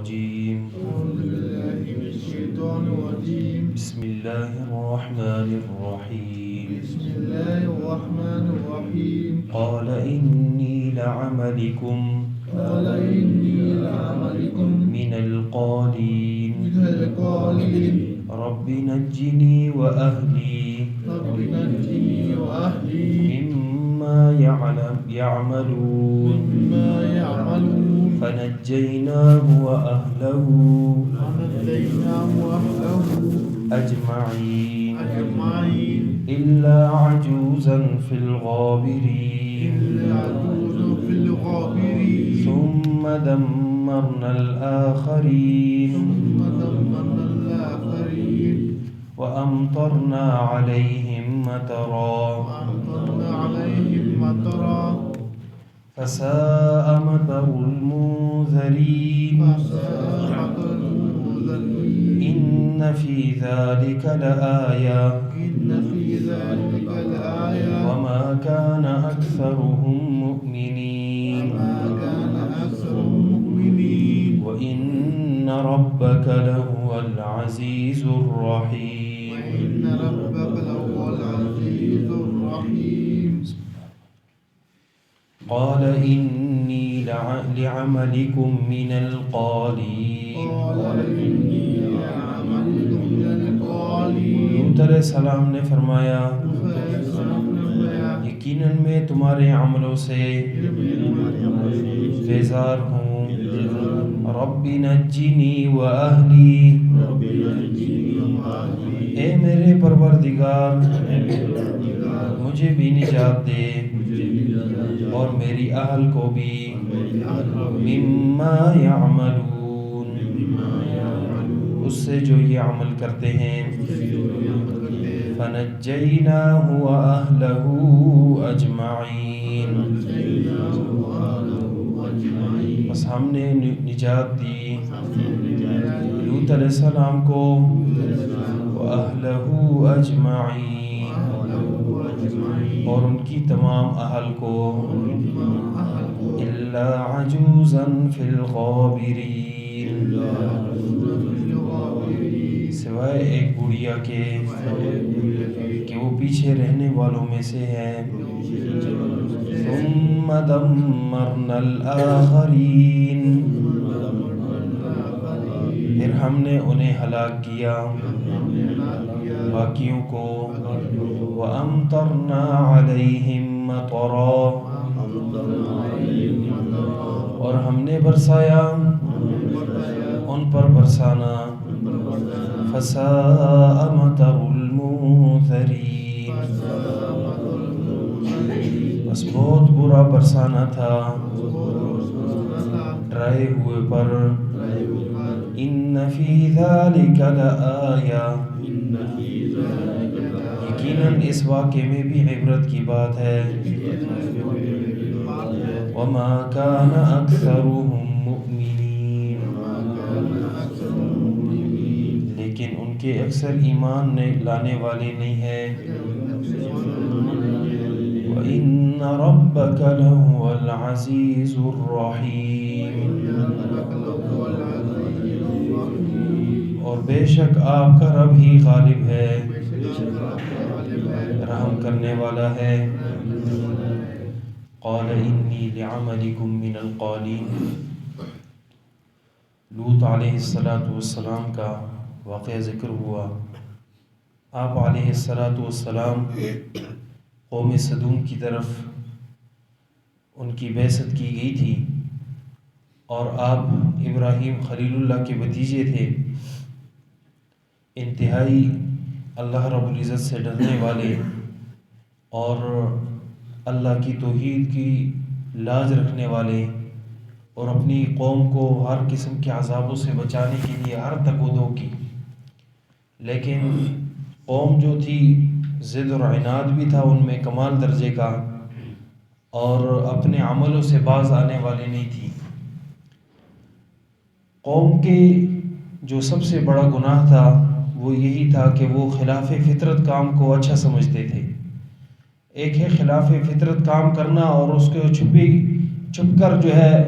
الرجيم أعوذ بالله من الشيطان الرجيم بسم الله الرحمن الرحيم بسم الله الرحمن الرحيم قال إني لعملكم قال إني لعملكم من القالين من القالين رب نجني وأهلي رب نجني وأهلي مما يعملون مما يعملون فنجيناه وأهله ونجيناه وأهله أجمعين أجمعين إلا عجوزا في الغابرين إلا عجوز في الغابرين ثم دمرنا الآخرين ثم دمرنا الآخرين وأمطرنا عليهم مطرا وأمطرنا عليهم مطرا فساء مطر المنذرين فساء مطر المنذرين إن في ذلك لآية إن في ذلك الآية وما كان أكثرهم مؤمنين وما كان أكثرهم مؤمنين وإن ربك لهو العزيز الرحيم وإن ربك لهو العزيز الرحيم قال إني لعملكم من القالين قال إني لعملكم من القالين لوط علیہ السلام نے فرمایا یقیناً میں تمہارے عملوں سے بیزار ہوں رب نجنی وأہلی اے میرے پروردگار مجھے بھی نجات دے اور میری اہل کو بھی مما یعملون اس سے جو یہ عمل کرتے ہیں فنجیناہ وأہلہ اجمعین بس ہم نے نجات دی لوط علیہ السلام کو وأہلہ اجمعین اور ان کی تمام اہل کو الا عجوزا فی الغابرین سوائے ایک بڑھیا کے کہ وہ پیچھے رہنے والوں میں سے ہے ثم دمرنا الآخرین پھر ہم نے انہیں ہلاک کیا باقیوں کو وَأَمْطَرْنَا عَلَيْهِمْ مَطَرًا اور ہم نے برسایا ان پر برسانا فَسَاءَ مَطَرُ الْمُنذَرِينَ بس بہت برا برسانا تھا ڈرائے ہوئے پر إن في ذلك لآية یقیناً اس واقعے میں بھی عبرت کی بات ہے وما كان أكثرهم مؤمنين لیکن ان کے اکثر ایمان لانے والے نہیں ہیں وإن ربك لهو العزيز الرحيم اور بے شک آپ کا رب ہی غالب ہے رحم کرنے والا ہے قال انی لعملکم من القالین لوط علیہ السلام کا واقعہ ذکر ہوا آپ علیہ السلام قوم صدوم کی طرف ان کی بعثت کی گئی تھی اور آپ ابراہیم خلیل اللہ کے بھتیجے تھے انتہائی اللہ رب العزت سے ڈرنے والے اور اللہ کی توحید کی لاج رکھنے والے اور اپنی قوم کو ہر قسم کے عذابوں سے بچانے کے لیے ہر تک و دو کی لیکن قوم جو تھی ضد اور عناد بھی تھا ان میں کمال درجے کا اور اپنے عملوں سے باز آنے والے نہیں تھی قوم کے جو سب سے بڑا گناہ تھا وہ یہی تھا کہ وہ خلاف فطرت کام کو اچھا سمجھتے تھے ایک ہے خلاف فطرت کام کرنا اور اس کو چھپ کر جو ہے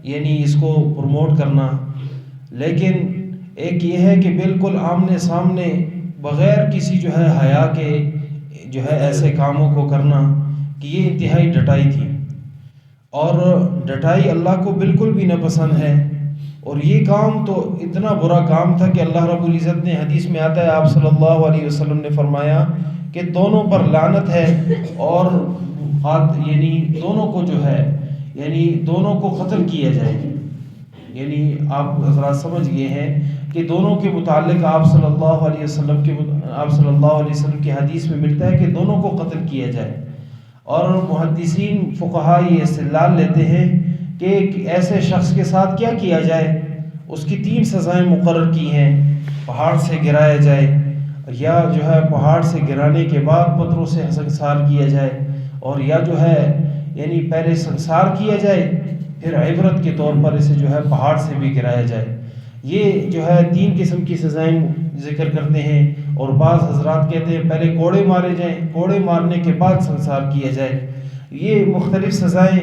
یعنی اس کو پروموٹ کرنا لیکن ایک یہ ہے کہ بالکل آمنے سامنے بغیر کسی جو ہے حیا کے جو ہے ایسے کاموں کو کرنا، کہ یہ انتہائی ڈٹائی تھی، اور ڈٹائی اللہ کو بالکل بھی ناپسند ہے۔ اور یہ کام تو اتنا برا کام تھا کہ اللہ رب العزت نے، حدیث میں آتا ہے، آپ صلی اللہ علیہ وسلم نے فرمایا کہ دونوں پر لعنت ہے، اور یعنی دونوں کو جو ہے، یعنی دونوں کو قتل کیا جائے۔ یعنی آپ حضرات سمجھ گئے ہیں کہ دونوں کے متعلق آپ صلی اللہ علیہ وسلم کی حدیث میں ملتا ہے کہ دونوں کو قتل کیا جائے۔ اور محدثین فقہاء یہ استدلال لیتے ہیں کہ ایک ایسے شخص کے ساتھ کیا کیا جائے، اس کی 3 سزائیں مقرر کی ہیں۔ پہاڑ سے گرایا جائے، یا جو ہے پہاڑ سے گرانے کے بعد پتھروں سے سنسار کیا جائے، اور یا جو ہے یعنی پہلے سنسار کیا جائے، پھر عبرت کے طور پر اسے جو ہے پہاڑ سے بھی گرایا جائے۔ یہ جو ہے 3 قسم کی سزائیں ذکر کرتے ہیں، اور بعض حضرات کہتے ہیں پہلے کوڑے مارے جائیں، کوڑے مارنے کے بعد سنسار کیا جائے۔ یہ مختلف سزائیں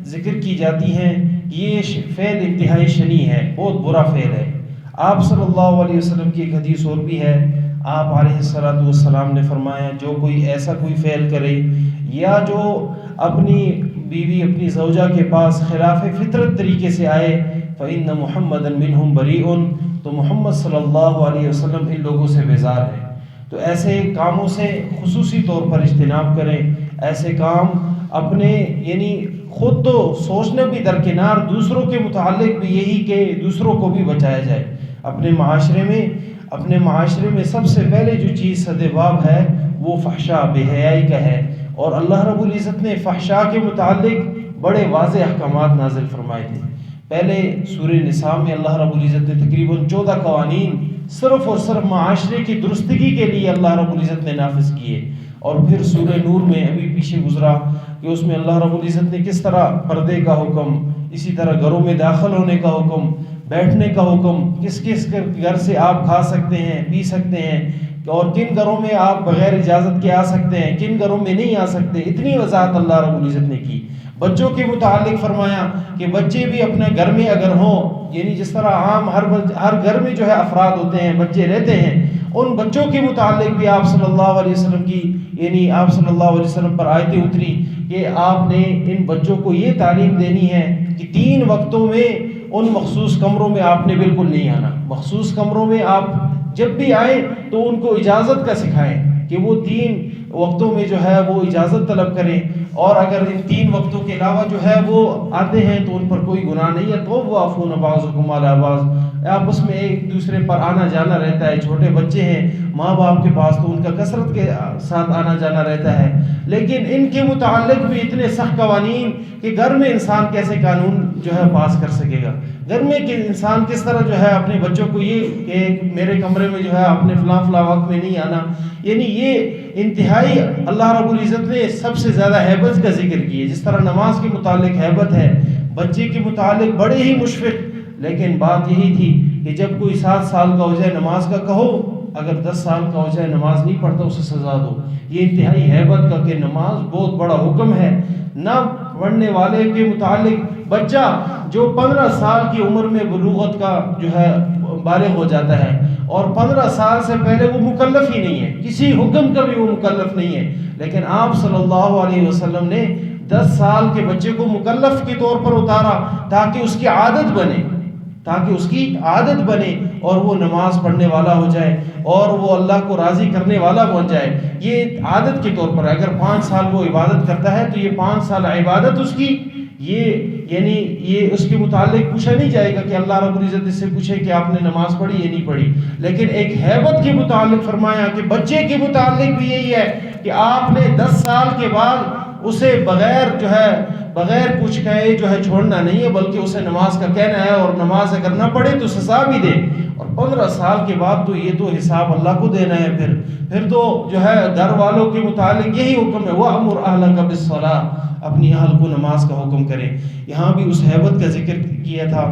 ذکر کی جاتی ہیں۔ یہ فعل انتہائی شنیع ہے، بہت برا فعل ہے۔ آپ صلی اللہ علیہ وسلم کی ایک حدیث اور بھی ہے، آپ علیہ السلام نے فرمایا جو کوئی ایسا کوئی فعل کرے، یا جو اپنی بیوی اپنی زوجہ کے پاس خلاف فطرت طریقے سے آئے، فإن محمدا منہم بریء، تو محمد صلی اللہ علیہ وسلم ان لوگوں سے بیزار ہے۔ تو ایسے کاموں سے خصوصی طور پر اجتناب کریں۔ ایسے کام اپنے یعنی خود تو سوچنا بھی درکنار، دوسروں کے متعلق بھی یہی کہ دوسروں کو بھی بچایا جائے۔ اپنے معاشرے میں سب سے پہلے جو چیز سدباب ہے وہ فحشاء، بے حیائی کا ہے، اور اللہ رب العزت نے فحشاء کے متعلق بڑے واضح احکامات نازل فرمائے تھے۔ پہلے سورہ نساء میں اللہ رب العزت نے تقریباً 14 قوانین صرف اور صرف معاشرے کی درستگی کے لیے اللہ رب العزت نے نافذ کیے، اور پھر سورہ نور میں ابھی پیچھے گزرا کہ اس میں اللہ رب العزت نے کس طرح پردے کا حکم، اسی طرح گھروں میں داخل ہونے کا حکم، بیٹھنے کا حکم، کس کس گھر سے آپ کھا سکتے ہیں، پی سکتے ہیں، اور کن گھروں میں آپ بغیر اجازت کے آ سکتے ہیں، کن گھروں میں نہیں آ سکتے، اتنی وضاحت اللہ رب العزت نے کی۔ بچوں کے متعلق فرمایا کہ بچے بھی اپنے گھر میں اگر ہوں، یعنی جس طرح عام ہر گھر میں جو ہے افراد ہوتے ہیں، بچے رہتے ہیں، ان بچوں کے متعلق بھی آپ صلی اللہ علیہ وسلم کی یعنی آپ صلی اللہ علیہ وسلم پر آیتیں اتری کہ آپ نے ان بچوں کو یہ تعلیم دینی ہے کہ 3 وقتوں میں ان مخصوص کمروں میں آپ نے بالکل نہیں آنا۔ مخصوص کمروں میں آپ جب بھی آئیں تو ان کو اجازت کا سکھائیں کہ وہ 3 وقتوں میں جو ہے وہ اجازت طلب کریں، اور اگر ان 3 وقتوں کے علاوہ جو ہے وہ آتے ہیں تو ان پر کوئی گناہ نہیں ہے۔ تو وہ عفون بعضکم علی بعض، آپس میں ایک دوسرے پر آنا جانا رہتا ہے۔ چھوٹے بچے ہیں ماں باپ کے پاس تو ان کا کثرت کے ساتھ آنا جانا رہتا ہے، لیکن ان کے متعلق بھی اتنے سخت قوانین کہ گھر میں انسان کیسے قانون جو ہے پاس کر سکے گا۔ گھر میں کہ انسان کس طرح جو ہے اپنے بچوں کو یہ کہ میرے کمرے میں جو ہے اپنے فلاں وقت میں نہیں آنا، یعنی یہ انتہائی اللہ رب العزت نے سب سے زیادہ ہیبت کا ذکر کیا۔ جس طرح نماز کے متعلق ہیبت ہے، بچے کے متعلق بڑے ہی مشفق، لیکن بات یہی تھی کہ جب کوئی 7 سال کا ہو جائے نماز کا کہو، اگر 10 سال کا ہو جائے نماز نہیں پڑھتا اسے سزا دو۔ یہ انتہائی ہیبت کا کہ نماز بہت بڑا حکم ہے۔ نہ پڑھنے والے کے متعلق بچہ جو 15 سال کی عمر میں بلوغت کا جو ہے بالغ ہو جاتا ہے، اور 15 سال سے پہلے وہ مکلف ہی نہیں ہے، کسی حکم کا بھی وہ مکلف نہیں ہے، لیکن آپ صلی اللہ علیہ وسلم نے 10 سال کے بچے کو مکلف کے طور پر اتارا تاکہ اس کی عادت بنے اور وہ نماز پڑھنے والا ہو جائے اور وہ اللہ کو راضی کرنے والا بن جائے۔ یہ عادت کے طور پر اگر 5 سال وہ عبادت کرتا ہے تو یہ 5 سال عبادت اس کی، یہ اس کے متعلق پوچھا نہیں جائے گا کہ اللہ رب العزت اس سے پوچھے کہ آپ نے نماز پڑھی یا نہیں پڑھی۔ لیکن ایک ہیبت کے متعلق فرمایا کہ بچے کے متعلق بھی یہی ہے کہ آپ نے 10 سال کے بعد اسے بغیر کچھ کہے جو ہے چھوڑنا نہیں ہے، بلکہ اسے نماز کا کہنا ہے، اور نماز اگر نہ پڑھے تو سزا بھی دے۔ اور 15 سال کے بعد تو یہ تو حساب اللہ کو دینا ہے۔ پھر تو جو ہے گھر والوں کے متعلق یہی حکم ہے، وَأْمُرْ أَهْلَكَ بِالصَّلَاةِ، اپنی اہل کو نماز کا حکم کرے۔ یہاں بھی اس ہیبت کا ذکر کیا تھا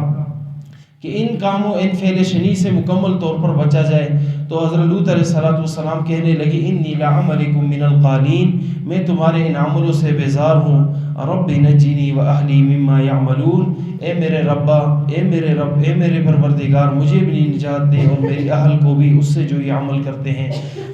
کہ ان فعل شنیع سے مکمل طور پر بچا جائے۔ تو حضرت لوط علیہ السلام کہنے لگے انی لعملکم من القالین، میں تمہارے ان عملوں سے بیزار ہوں۔ رب نجنی واہلی مما یعملون، اے میرے ربا، اے میرے رب، اے میرے پروردگار، مجھے بھی نجات دے اور میری اہل کو بھی اس سے جو یہ عمل کرتے ہیں۔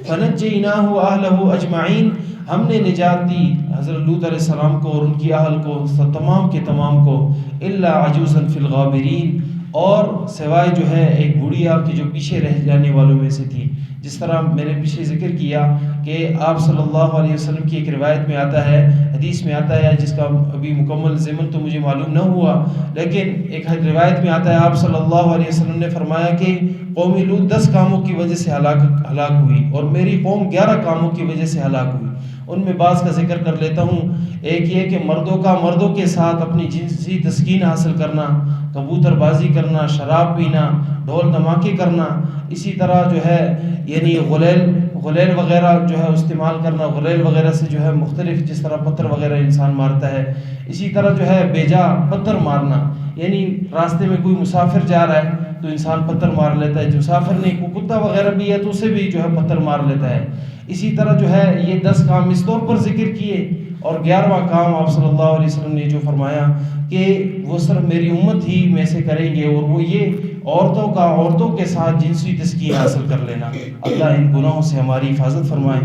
فنجیناہ واہلہ اجمعین، ہم نے نجات دی حضرت لوط علیہ السلام کو اور ان کی اہل کو، تمام کے تمام کو، الا عجوزا فی الغابرین، اور سوائے جو ہے ایک بوڑھیا کہ جو پیچھے رہ جانے والوں میں سے تھی۔ جس طرح میں نے پیچھے ذکر کیا کہ آپ صلی اللہ علیہ وسلم کی ایک روایت میں آتا ہے، حدیث میں آتا ہے، جس کا ابھی مکمل ضمن تو مجھے معلوم نہ ہوا، لیکن ایک روایت میں آتا ہے آپ صلی اللہ علیہ وسلم نے فرمایا کہ قوم لوط 10 کاموں کی وجہ سے ہلاک ہوئی اور میری قوم 11 کاموں کی وجہ سے ہلاک ہوئی۔ ان میں بعض کا ذکر کر لیتا ہوں۔ ایک یہ کہ مردوں کے ساتھ اپنی جنسی تسکین حاصل کرنا، کبوتر بازی کرنا، شراب پینا، ڈھول دھماکے کرنا، اسی طرح جو ہے یعنی غلیل وغیرہ جو ہے استعمال کرنا، غلیل وغیرہ سے جو ہے مختلف، جس طرح پتھر وغیرہ انسان مارتا ہے، اسی طرح جو ہے بیجا پتھر مارنا، یعنی راستے میں کوئی مسافر جا رہا ہے تو انسان پتھر مار لیتا ہے، جو مسافر نہیں، کوئی کتا وغیرہ بھی ہے تو اسے بھی جو ہے پتھر مار لیتا ہے۔ اسی طرح جو ہے یہ 10 کام اس طور پر ذکر کیے، اور 11واں کام آپ صلی اللہ علیہ وسلم نے جو فرمایا کہ وہ صرف میری امت ہی میں سے کریں گے، اور وہ یہ عورتوں کے ساتھ جنسی تسکین حاصل کر لینا۔ اللہ ان گناہوں سے ہماری حفاظت فرمائے۔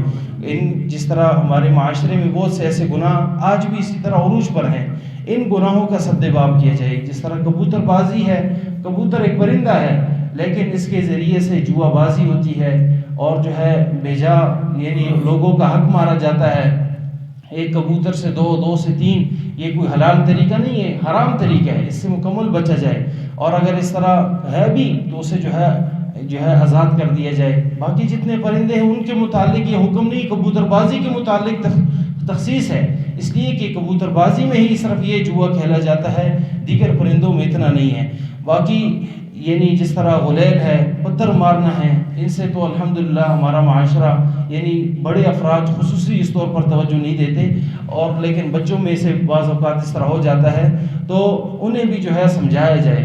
جس طرح ہمارے معاشرے میں بہت سے ایسے گناہ آج بھی اسی طرح عروج پر ہیں، ان گناہوں کا سدباب کیا جائے۔ جس طرح کبوتر بازی ہے، کبوتر ایک پرندہ ہے لیکن اس کے ذریعے سے جوا بازی ہوتی ہے، اور جو ہے بیجا یعنی لوگوں کا حق مارا جاتا ہے۔ ایک کبوتر سے 2 سے 3، یہ کوئی حلال طریقہ نہیں ہے، حرام طریقہ ہے، اس سے مکمل بچا جائے، اور اگر اس طرح ہے بھی تو اسے جو ہے آزاد کر دیا جائے۔ باقی جتنے پرندے ہیں ان کے متعلق یہ حکم نہیں، کبوتر بازی کے متعلق تخصیص ہے، اس لیے کہ کبوتر بازی میں ہی صرف یہ جوا کھیلا جاتا ہے، دیگر پرندوں میں اتنا نہیں ہے۔ باقی یعنی جس طرح غلیل ہے، پتھر مارنا ہے، ان سے تو الحمدللہ ہمارا معاشرہ یعنی بڑے افراد خصوصی اس طور پر توجہ نہیں دیتے، اور لیکن بچوں میں سے بعض اوقات اس طرح ہو جاتا ہے، تو انہیں بھی جو ہے سمجھایا جائے۔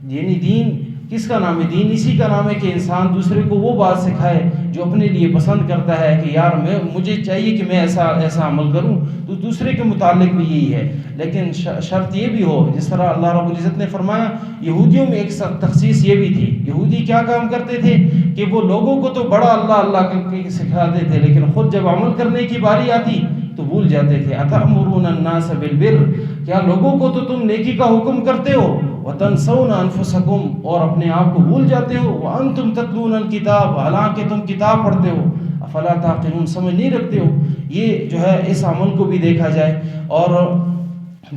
یعنی دین کس کا نام ہے؟ دین اسی کا نام ہے کہ انسان دوسرے کو وہ بات سکھائے جو اپنے لیے پسند کرتا ہے، کہ یار مجھے چاہیے کہ میں ایسا عمل کروں، تو دوسرے کے متعلق بھی یہی ہے، لیکن شرط یہ بھی ہو، جس طرح اللہ رب العزت نے فرمایا یہودیوں میں ایک تخصیص یہ بھی تھی۔ یہودی کیا کام کرتے تھے کہ وہ لوگوں کو تو بڑا اللہ سکھاتے تھے، لیکن خود جب عمل کرنے کی باری آتی تو بھول جاتے تھے۔ اتأمرون الناس بالبر، کیا لوگوں کو تو تم نیکی کا حکم کرتے ہو، وتنسون انفسکم، اور اپنے آپ کو بھول جاتے ہو، وانتم تتلون الکتاب، حالانکہ تم کتاب پڑھتے ہو، افلا تعقلون، سمجھ نہیں رکھتے ہو۔ یہ جو ہے اس عمل کو بھی دیکھا جائے، اور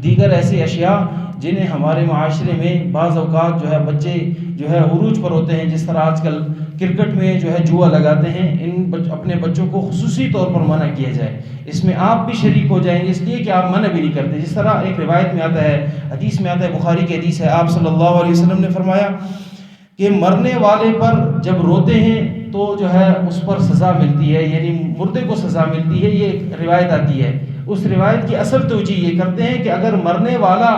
دیگر ایسی اشیاء جنہیں ہمارے معاشرے میں بعض اوقات جو ہے بچے جو ہے عروج پر ہوتے ہیں، جس طرح آج کل کرکٹ میں جو ہے جوا لگاتے ہیں، اپنے بچوں کو خصوصی طور پر منع کیا جائے، اس میں آپ بھی شریک ہو جائیں گے، اس لیے کہ آپ منع بھی نہیں کرتے۔ جس طرح ایک روایت میں آتا ہے، حدیث میں آتا ہے، بخاری کی حدیث ہے، آپ صلی اللہ علیہ وسلم نے فرمایا کہ مرنے والے پر جب روتے ہیں تو جو ہے اس پر سزا ملتی ہے، یعنی مردے کو سزا ملتی ہے، یہ ایک روایت آتی ہے۔ اس روایت کی اصل توجہ یہ کرتے ہیں کہ اگر مرنے والا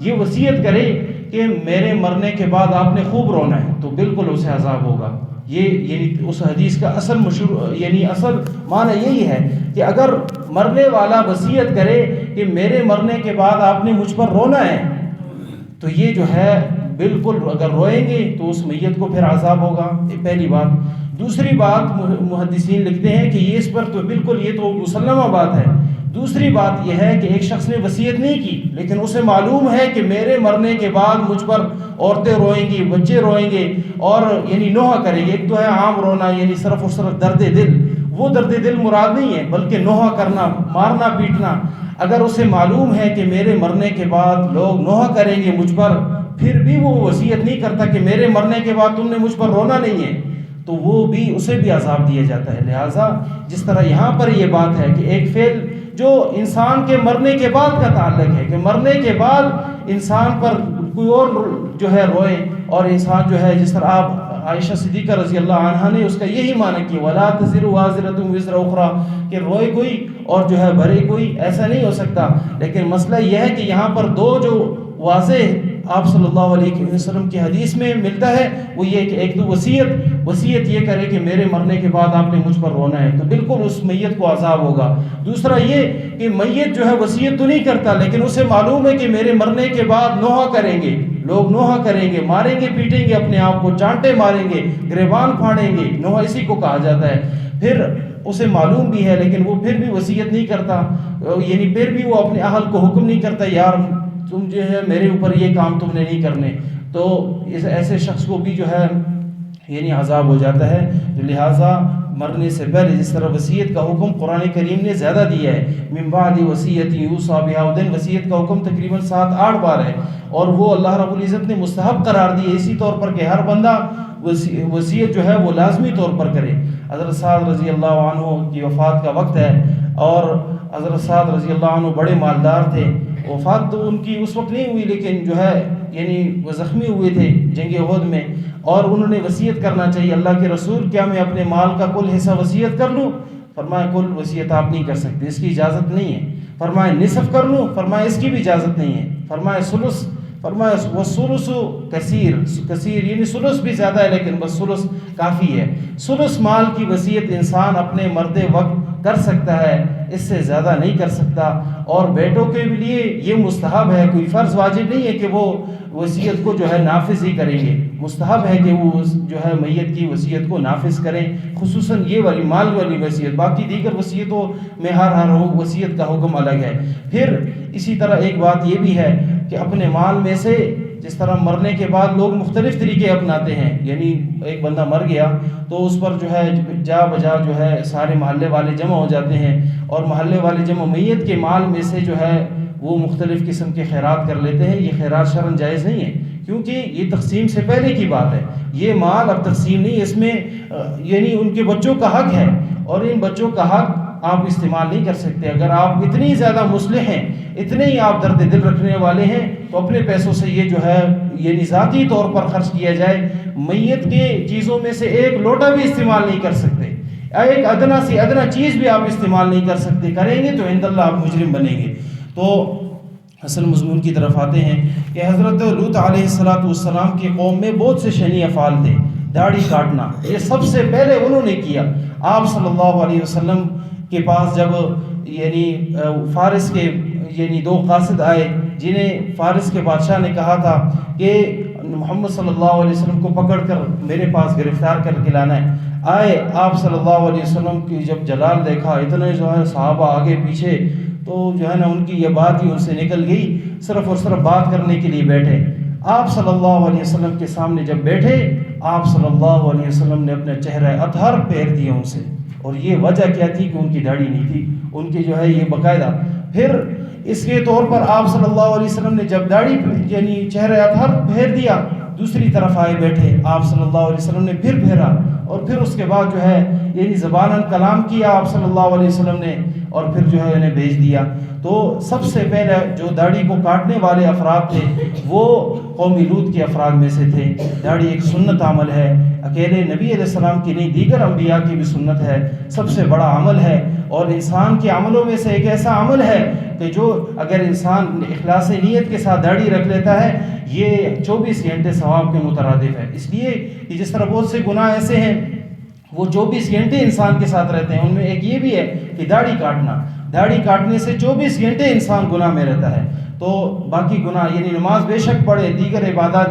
یہ وصیت کرے کہ میرے مرنے کے بعد آپ نے خوب رونا ہے تو بالکل اسے عذاب ہوگا۔ یہ یعنی اس حدیث کا اصل معنی یہی ہے کہ اگر مرنے والا وصیت کرے کہ میرے مرنے کے بعد آپ نے مجھ پر رونا ہے تو یہ جو ہے بالکل اگر روئیں گے تو اس میت کو پھر عذاب ہوگا، یہ پہلی بات۔ دوسری بات محدثین لکھتے ہیں کہ یہ اس پر تو بالکل یہ تو مسلمہ بات ہے۔ دوسری بات یہ ہے کہ ایک شخص نے وصیت نہیں کی لیکن اسے معلوم ہے کہ میرے مرنے کے بعد مجھ پر عورتیں روئیں گی، بچے روئیں گے، اور یعنی نوحہ کریں گے۔ ایک تو ہے عام رونا، یعنی صرف اور صرف درد دل، وہ درد دل مراد نہیں ہے بلکہ نوحہ کرنا، مارنا پیٹنا۔ اگر اسے معلوم ہے کہ میرے مرنے کے بعد لوگ نوحہ کریں گے مجھ پر، پھر بھی وہ وصیت نہیں کرتا کہ میرے مرنے کے بعد تم نے مجھ پر رونا نہیں ہے، تو وہ بھی اسے بھی عذاب دیا جاتا ہے۔ لہٰذا جس طرح یہاں پر یہ بات ہے کہ ایک فعل جو انسان کے مرنے کے بعد کا تعلق ہے، کہ مرنے کے بعد انسان پر کوئی اور جو ہے روئے، اور انسان جو ہے جس طرح آپ عائشہ صدیقہ رضی اللہ عنہا نے اس کا یہی معنی کیا، وَلَا تَزِرُ وَازِرَةٌ وِزْرَ أُخْرَىٰ، کہ روئے کوئی اور جو ہے بھرے کوئی، ایسا نہیں ہو سکتا۔ لیکن مسئلہ یہ ہے کہ یہاں پر دو جو واضح آپ صلی اللہ علیہ وسلم کی حدیث میں ملتا ہے وہ یہ کہ ایک تو وصیت یہ کرے کہ میرے مرنے کے بعد آپ نے مجھ پر رونا ہے، تو بالکل اس میت کو عذاب ہوگا۔ دوسرا یہ کہ میت جو ہے وصیت تو نہیں کرتا، لیکن اسے معلوم ہے کہ میرے مرنے کے بعد نوحہ کریں گے، لوگ نوحہ کریں گے، ماریں گے، پیٹیں گے اپنے آپ کو، چانٹے ماریں گے، گریبان پھاڑیں گے، نوحہ اسی کو کہا جاتا ہے۔ پھر اسے معلوم بھی ہے لیکن وہ پھر بھی وصیت نہیں کرتا، یعنی پھر بھی وہ اپنے اہل کو حکم نہیں کرتا یار تم جو ہے میرے اوپر یہ کام تم نے نہیں کرنے، تو اس ایسے شخص کو بھی جو ہے یعنی عذاب ہو جاتا ہے۔ لہٰذا مرنے سے پہلے جس طرح وصیت کا حکم قرآن کریم نے زیادہ دیا ہے، من بعد وصیت یوصی بہا، دن وصیت کا حکم تقریباً 7-8 بار ہے، اور وہ اللہ رب العزت نے مستحب قرار دی ہے اسی طور پر کہ ہر بندہ وصیت جو ہے وہ لازمی طور پر کرے۔ حضرت سعد رضی اللہ عنہ کی وفات کا وقت ہے، اور حضرت سعد رضی اللہ عنہ بڑے مالدار تھے، وفات تو ان کی اس وقت نہیں ہوئی لیکن جو ہے یعنی وہ زخمی ہوئے تھے جنگ احد میں، اور انہوں نے وصیت کرنا چاہیے، اللہ کے رسول کیا میں اپنے مال کا کل حصہ وصیت کر لوں؟ فرمایا کل وصیت آپ نہیں کر سکتے، اس کی اجازت نہیں ہے۔ فرمایا نصف کر لوں؟ فرمایا اس کی بھی اجازت نہیں ہے۔ فرمایا ثلث؟ فرمایا والثلث کثیر یعنی ثلث بھی زیادہ ہے لیکن بس ثلث کافی ہے۔ ثلث مال کی وصیت انسان اپنے مرتے وقت کر سکتا ہے، اس سے زیادہ نہیں کر سکتا، اور بیٹوں کے لیے یہ مستحب ہے، کوئی فرض واجب نہیں ہے کہ وہ وصیت کو جو ہے نافذ ہی کریں گے، مستحب ہے کہ وہ جو ہے میت کی وصیت کو نافذ کریں، خصوصاً یہ والی مال والی وصیت، باقی دیگر وصیتوں میں ہر وصیت کا حکم الگ ہے۔ پھر اسی طرح ایک بات یہ بھی ہے کہ اپنے مال میں سے جس طرح مرنے کے بعد لوگ مختلف طریقے اپناتے ہیں، یعنی ایک بندہ مر گیا تو اس پر جو ہے جا بجا جو ہے سارے محلے والے جمع ہو جاتے ہیں، اور محلے والے جمع میت کے مال میں سے جو ہے وہ مختلف قسم کے خیرات کر لیتے ہیں۔ یہ خیرات شرعاً جائز نہیں ہے، کیونکہ یہ تقسیم سے پہلے کی بات ہے، یہ مال اب تقسیم نہیں، اس میں یعنی ان کے بچوں کا حق ہے، اور ان بچوں کا حق آپ استعمال نہیں کر سکتے۔ اگر آپ اتنی زیادہ مصلح ہیں، اتنے ہی آپ درد دل رکھنے والے ہیں، تو اپنے پیسوں سے یہ جو ہے یعنی ذاتی طور پر خرچ کیا جائے۔ میت کے چیزوں میں سے ایک لوٹا بھی استعمال نہیں کر سکتے، ایک ادنا سی ادنا چیز بھی آپ استعمال نہیں کر سکتے، کریں گے تو عند اللہ آپ مجرم بنیں گے۔ تو اصل مضمون کی طرف آتے ہیں کہ حضرت لوط علیہ السلام کی قوم میں بہت سے شنیع افعال تھے، داڑھی کاٹنا یہ سب سے پہلے انہوں نے کیا۔ آپ صلی اللہ علیہ وسلم کے پاس جب یعنی فارس کے یعنی 2 قاصد آئے، جنہیں فارس کے بادشاہ نے کہا تھا کہ محمد صلی اللہ علیہ وسلم کو پکڑ کر میرے پاس گرفتار کر کے لانا ہے، آئے آپ صلی اللہ علیہ وسلم کی جب جلال دیکھا، اتنے جو ہے صحابہ آگے پیچھے، تو جو ہے نا ان کی یہ بات ہی ان سے نکل گئی، صرف اور صرف بات کرنے کے لیے بیٹھے۔ آپ صلی اللہ علیہ وسلم کے سامنے جب بیٹھے، آپ صلی اللہ علیہ وسلم نے اپنا چہرہ اطہر پھیر دیا ان سے، اور یہ وجہ کیا تھی کہ ان کی داڑھی نہیں تھی، ان کی جو ہے یہ باقاعدہ۔ پھر اس کے طور پر آپ صلی اللہ علیہ وسلم نے جب داڑھی یعنی چہرہ اطہر پھیر دیا، دوسری طرف آئے بیٹھے، آپ صلی اللہ علیہ وسلم نے پھر پھیرا، اور پھر اس کے بعد جو ہے یعنی زباناً کلام کیا آپ صلی اللہ علیہ وسلم نے، اور پھر جو ہے انہیں بھیج دیا۔ تو سب سے پہلے جو داڑھی کو کاٹنے والے افراد تھے وہ قوم لوط کے افراد میں سے تھے۔ داڑھی ایک سنت عمل ہے، اکیلے نبی علیہ السلام کی نہیں، دیگر انبیاء کی بھی سنت ہے، سب سے بڑا عمل ہے، اور انسان کے عملوں میں سے ایک ایسا عمل ہے کہ جو اگر انسان اخلاص نیت کے ساتھ داڑھی رکھ لیتا ہے یہ 24 گھنٹے ثواب کے مترادف ہے۔ اس لیے کہ جس طرح بہت سے گناہ ایسے ہیں وہ 24 گھنٹے انسان کے ساتھ رہتے ہیں، ان میں ایک یہ بھی ہے کہ داڑھی کاٹنے سے 24 گھنٹے انسان گناہ میں رہتا ہے۔ تو باقی گناہ یعنی نماز بے شک پڑھے، دیگر عبادات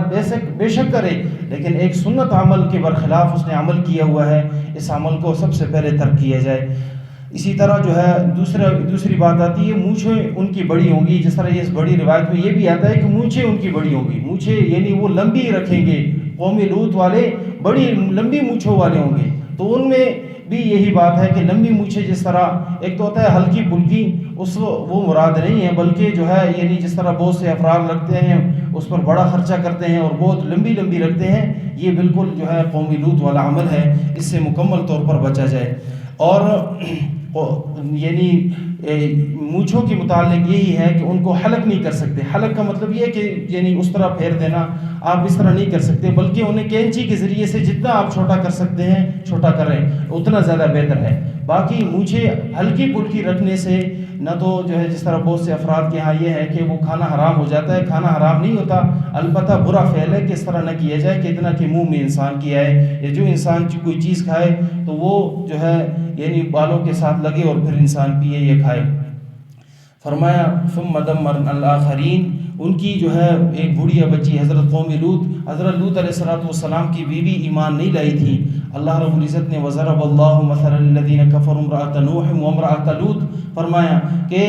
بے شک کرے، لیکن ایک سنت عمل کے برخلاف اس نے عمل کیا ہوا ہے، اس عمل کو سب سے پہلے ترک کیا جائے۔ اسی طرح جو ہے دوسری بات آتی ہے، مونچھیں ان کی بڑی ہوں گی، جس طرح اس بڑی روایت میں یہ بھی آتا ہے کہ مونچھیں ان کی بڑی ہوں گی، مونچھیں یعنی وہ لمبی رکھیں گے، قوم لوط والے بڑی لمبی مونچھوں والے ہوں گے۔ تو ان میں بھی یہی بات ہے کہ لمبی مونچھیں، جس طرح ایک تو ہوتا ہے ہلکی پھلکی، وہ مراد نہیں ہے، بلکہ جو ہے یعنی جس طرح بہت سے افراد رکھتے ہیں اس پر بڑا خرچہ کرتے ہیں اور بہت لمبی رکھتے ہیں، یہ بالکل جو ہے قوم لوط والا عمل ہے، اس سے مکمل طور پر بچا جائے۔ اور یعنی مونچھوں کے متعلق یہی ہے کہ ان کو حلق نہیں کر سکتے۔ حلق کا مطلب یہ ہے کہ یعنی اس طرح پھیر دینا، آپ اس طرح نہیں کر سکتے، بلکہ انہیں کینچی کے ذریعے سے جتنا آپ چھوٹا کر سکتے ہیں چھوٹا کریں، اتنا زیادہ بہتر ہے۔ باقی مونچھیں ہلکی پھلکی رکھنے سے نہ تو جو ہے جس طرح بہت سے افراد کے یہاں یہ ہے کہ وہ کھانا حرام ہو جاتا ہے، کھانا حرام نہیں ہوتا، البتہ برا فعل ہے کہ اس طرح نہ کیا جائے کہ اتنا کہ منہ میں انسان کیا ہے، یا جو انسان کوئی چیز کھائے تو وہ جو ہے یعنی بالوں کے ساتھ لگے اور پھر انسان پیے یا کھائے۔ فرمایا ثم دمرنا الآخرین، ان کی جو ہے ایک بڑھیا بچی حضرت قوم لوط، حضرت لوط علیہ السلام کی بیوی ایمان نہیں لائی تھی۔ اللہ رب العزت نے وَضَرَبَ اللَّهُ مَثَلًا لِّلَّذِينَ كَفَرُوا امْرَأَتَ نُوحٍ وَامْرَأَتَ لُوط، فرمایا کہ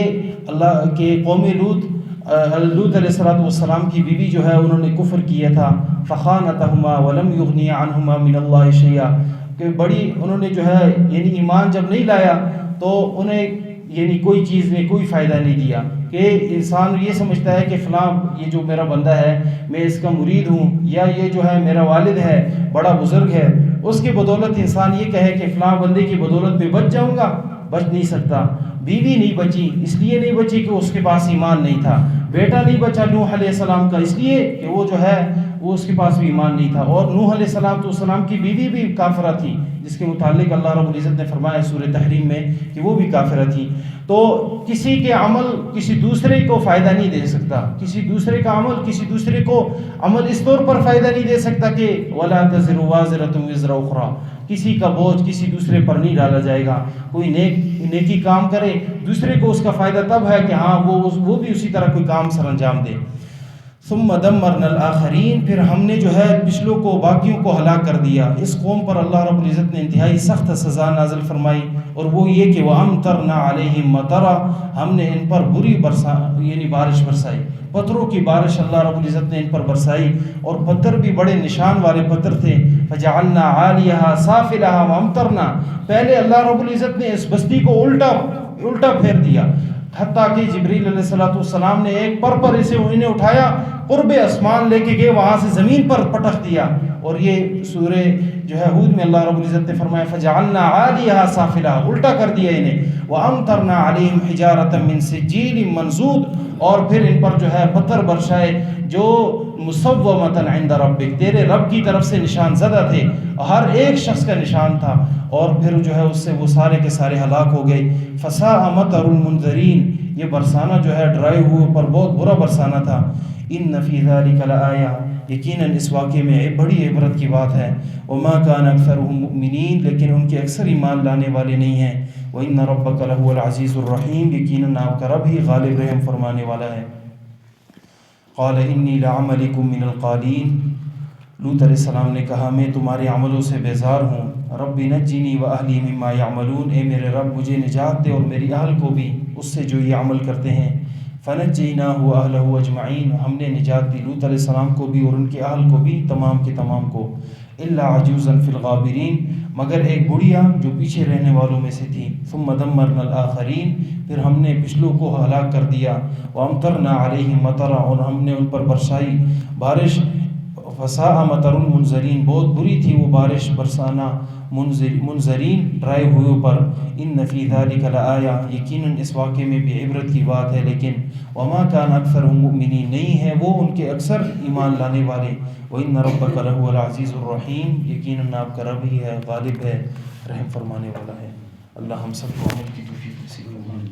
اللہ کے قوم لوط علیہ السلام کی بیوی جو ہے انہوں نے کفر کیا تھا، فَخَانَتَهُمَا وَلَمْ يُغْنِيَ عَنْهُمَا مِنَ اللَّهِ شَيْئًا، کہ بڑی انہوں نے جو ہے یعنی ایمان جب نہیں لایا تو انہیں یعنی کوئی چیز نے کوئی فائدہ نہیں دیا، کہ انسان یہ سمجھتا ہے کہ فلاں یہ جو میرا بندہ ہے میں اس کا مرید ہوں، یا یہ جو ہے میرا والد ہے بڑا بزرگ ہے، اس کی بدولت انسان یہ کہے کہ فلاں بندے کی بدولت میں بچ جاؤں گا، بچ نہیں سکتا۔ بیوی نہیں بچی، اس لیے نہیں بچی کہ اس کے پاس ایمان نہیں تھا، بیٹا نہیں بچا نوح علیہ السلام کا اس لیے کہ وہ جو ہے وہ اس کے پاس بھی ایمان نہیں تھا، اور نوح علیہ السلام کی بیوی بھی کافرہ تھی، جس کے متعلق اللہ رب العزت نے فرمایا سورہ تحریم میں کہ وہ بھی کافرہ تھی۔ تو کسی کے عمل کسی دوسرے کو فائدہ نہیں دے سکتا، کسی دوسرے کا عمل کسی دوسرے کو عمل اس طور پر فائدہ نہیں دے سکتا کہ وَلَا تَزِرُ وَازِرَةٌ وِزْرَ أُخْرَىٰ، کسی کا بوجھ کسی دوسرے پر نہیں ڈالا جائے گا۔ کوئی نیکی کام کرے دوسرے کو اس کا فائدہ تب ہے کہ ہاں وہ بھی اسی طرح کوئی کام سر انجام دے۔ ثم دمرنا الآخرین، پھر ہم نے جو ہے پچھلوں کو باقیوں کو ہلاک کر دیا۔ اس قوم پر اللہ رب العزت نے انتہائی سخت سزا نازل فرمائی، اور وہ یہ کہ وَأَمْطَرْنَا عَلَيْهِمْ مَطَرًا، ہم نے ان پر بری یعنی بارش برسائی، پتھروں کی بارش اللہ رب العزت نے ان پر برسائی، اور پتھر بھی بڑے نشان والے پتھر تھے۔ فَجَعَلْنَا عَالِيَهَا سَافِلَهَا وَأَمْطَرْنَا، پہلے اللہ رب العزت نے اس بستی کو الٹا پھیر دیا، حتیٰ کہ جبریل علیہ السلام نے ایک پر اسے انہیں اٹھایا، قرب اسمان لے کے گئے، وہاں سے زمین پر پٹخ دیا۔ اور یہ سورہ جو ہے ہود میں اللہ رب العزت نے فرمایا فَجَعَلْنَا عَالِيَهَا سَافِلَهَا، الٹا کر دیا انہیں، وَأَمْطَرْنَا عَلَيْهِمْ حِجَارَةً مِّن سِجِّيلٍ مَّنضُودٍ، اور پھر ان پر جو ہے پتھر برسائے جو مُصَوَّمَةً عِندَ رَبِّكَ، تیرے رب کی طرف سے نشان زدہ تھے، ہر ایک شخص کا نشان تھا، اور پھر جو ہے اس سے وہ سارے کے سارے ہلاک ہو گئے۔ فَسَاءَ مَطَرُ الْمُنذَرِينَ، یہ برسانہ جو ہے ڈرائے ہوئے پر بہت برا برسانہ تھا۔ إِنَّ فِي ذَلِكَ لَآيَةً، یقیناً اس واقعے میں ایک بڑی عبرت کی بات ہے۔ وَمَا كَانَ أَكْثَرُهُم مُؤْمِنِينَ، لیکن ان کے اکثر ایمان لانے والے نہیں ہیں۔ وَإِنَّ رَبَّكَ لَهُوَ الْعَزِيزُ الرَّحِيمُ، یقیناً آپ کا رب ہی غالب رحم فرمانے والا ہے۔ قَالَ إِنِّي لَعَمَلِكُم مِّنَ الْقَالِينَ، لوط علیہ السلام نے کہا میں تمہارے عملوں سے بیزار ہوں۔ رب نجنی وأہلی مما یعملون، اے میرے رب مجھے نجات دے اور میری اہل کو بھی اس سے جو یہ عمل کرتے ہیں۔ فنجیناہ وأہلہ اجمعین، ہم نے نجات دی لوط علیہ السلام کو بھی اور ان کے اہل کو بھی، تمام کے تمام کو۔ الا عجوزا فی الغابرین، مگر ایک بڑھیا جو پیچھے رہنے والوں میں سے تھی۔ ثم دمرنا الآخرین، پھر ہم نے پچھلوں کو ہلاک کر دیا۔ وامطرنا علیہم مطرا، اور ہم نے ان پر برسائی بارش۔ فساء مطر المنذرین، بہت بری تھی وہ بارش برسانا منذرین ڈرائے ہوئے پر۔ ان فی ذلک لآیہ، یقیناً اس واقعے میں بھی عبرت کی بات ہے، لیکن وما کان اکثرهم مؤمنین، نہیں ہے وہ ان کے اکثر ایمان لانے والے۔ وان ربک لہو العزیز الرحیم، یقیناً آپ کا رب ہی ہے، غالب ہے، رحم فرمانے والا ہے۔ اللہ ہم سب کو عمل کی توفیق نصیب فرمائے۔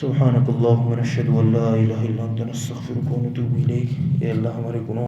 سبحانک اللہم نشہد ان لا الہ الا انت نستغفرک ونتوب الیک، اے اللہ ہمارے گناہوں